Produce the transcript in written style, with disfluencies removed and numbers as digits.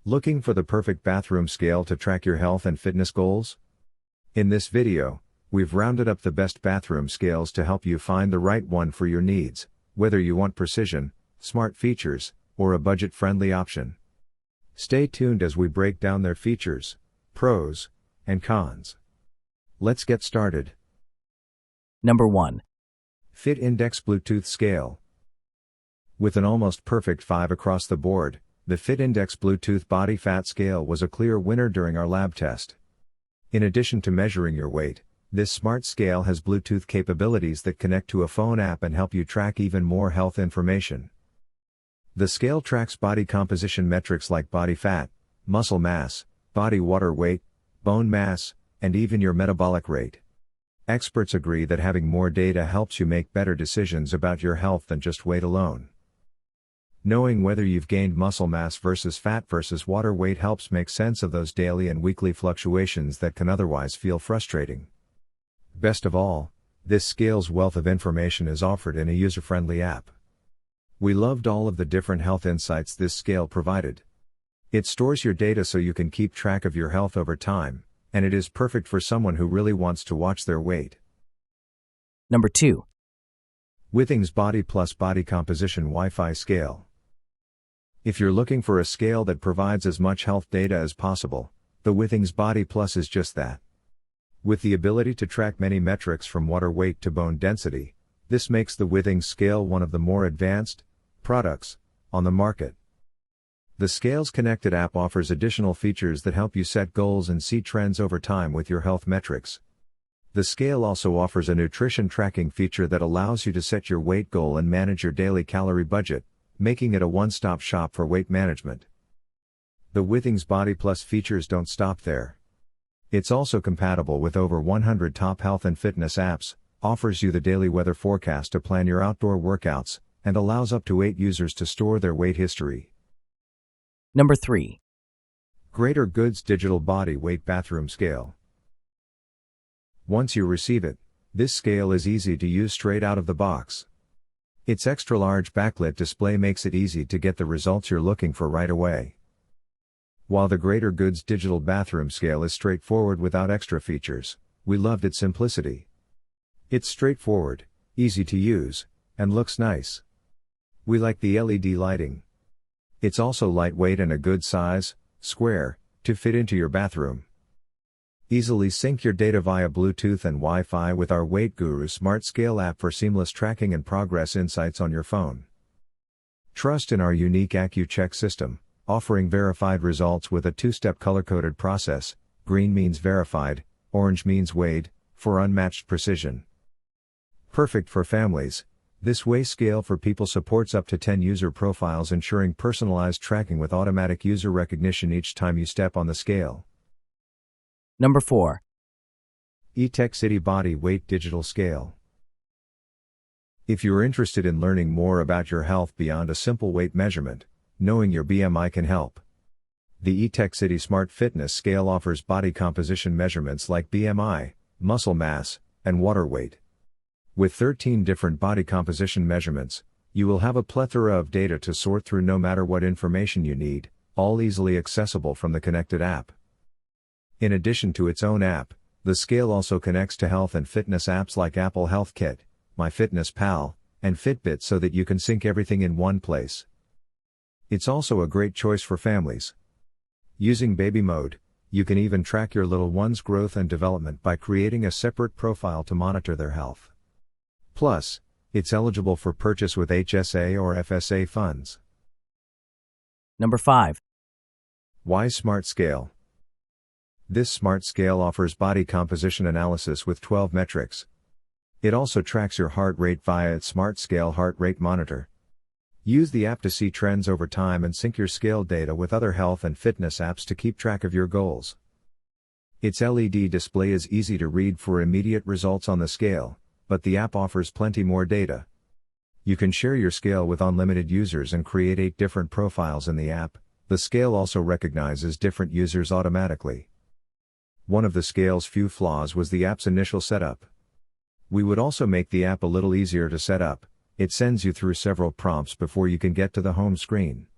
Looking for the perfect bathroom scale to track your health and fitness goals? In this video, we've rounded up the best bathroom scales to help you find the right one for your needs, whether you want precision, smart features, or a budget-friendly option. Stay tuned as we break down their features, pros, and cons. Let's get started. Number 1. Fit Index Bluetooth Scale. With an almost perfect 5 across the board, the Fit Index Bluetooth Body Fat Scale was a clear winner during our lab test. In addition to measuring your weight, this smart scale has Bluetooth capabilities that connect to a phone app and help you track even more health information. The scale tracks body composition metrics like body fat, muscle mass, body water weight, bone mass, and even your metabolic rate. Experts agree that having more data helps you make better decisions about your health than just weight alone. Knowing whether you've gained muscle mass versus fat versus water weight helps make sense of those daily and weekly fluctuations that can otherwise feel frustrating. Best of all, this scale's wealth of information is offered in a user-friendly app. We loved all of the different health insights this scale provided. It stores your data so you can keep track of your health over time, and it is perfect for someone who really wants to watch their weight. Number 2. Withings Body Plus Body Composition Wi-Fi Scale. If you're looking for a scale that provides as much health data as possible, the Withings Body Plus is just that. With the ability to track many metrics from water weight to bone density, this makes the Withings scale one of the more advanced products on the market. The scale's connected app offers additional features that help you set goals and see trends over time with your health metrics. The scale also offers a nutrition tracking feature that allows you to set your weight goal and manage your daily calorie budget, making it a one-stop shop for weight management. The Withings Body Plus features don't stop there. It's also compatible with over 100 top health and fitness apps, offers you the daily weather forecast to plan your outdoor workouts, and allows up to 8 users to store their weight history. Number 3. Greater Goods Digital Body Weight Bathroom Scale. Once you receive it, this scale is easy to use straight out of the box. Its extra-large backlit display makes it easy to get the results you're looking for right away. While the Greater Goods Digital Bathroom Scale is straightforward without extra features, we loved its simplicity. It's straightforward, easy to use, and looks nice. We like the LED lighting. It's also lightweight and a good size, square, to fit into your bathroom. Easily sync your data via Bluetooth and Wi-Fi with our Weight Guru Smart Scale app for seamless tracking and progress insights on your phone. Trust in our unique AccuCheck system, offering verified results with a 2-step color-coded process. Green means verified, orange means weighed, for unmatched precision. Perfect for families, this Weigh scale for people supports up to 10 user profiles, ensuring personalized tracking with automatic user recognition each time you step on the scale. Number 4. eTechCity Body Weight Digital Scale. If you're interested in learning more about your health beyond a simple weight measurement, knowing your BMI can help. The eTechCity Smart Fitness Scale offers body composition measurements like BMI, muscle mass, and water weight. With 13 different body composition measurements, you will have a plethora of data to sort through no matter what information you need, all easily accessible from the connected app. In addition to its own app, the scale also connects to health and fitness apps like Apple Health Kit, MyFitnessPal, and Fitbit so that you can sync everything in one place. It's also a great choice for families. Using baby mode, you can even track your little one's growth and development by creating a separate profile to monitor their health. Plus, it's eligible for purchase with HSA or FSA funds. Number 5. Wise Smart Scale. This smart scale offers body composition analysis with 12 metrics. It also tracks your heart rate via its Smart Scale Heart Rate Monitor. Use the app to see trends over time and sync your scale data with other health and fitness apps to keep track of your goals. Its LED display is easy to read for immediate results on the scale, but the app offers plenty more data. You can share your scale with unlimited users and create 8 different profiles in the app. The scale also recognizes different users automatically. One of the scale's few flaws was the app's initial setup. We would also make the app a little easier to set up. It sends you through several prompts before you can get to the home screen.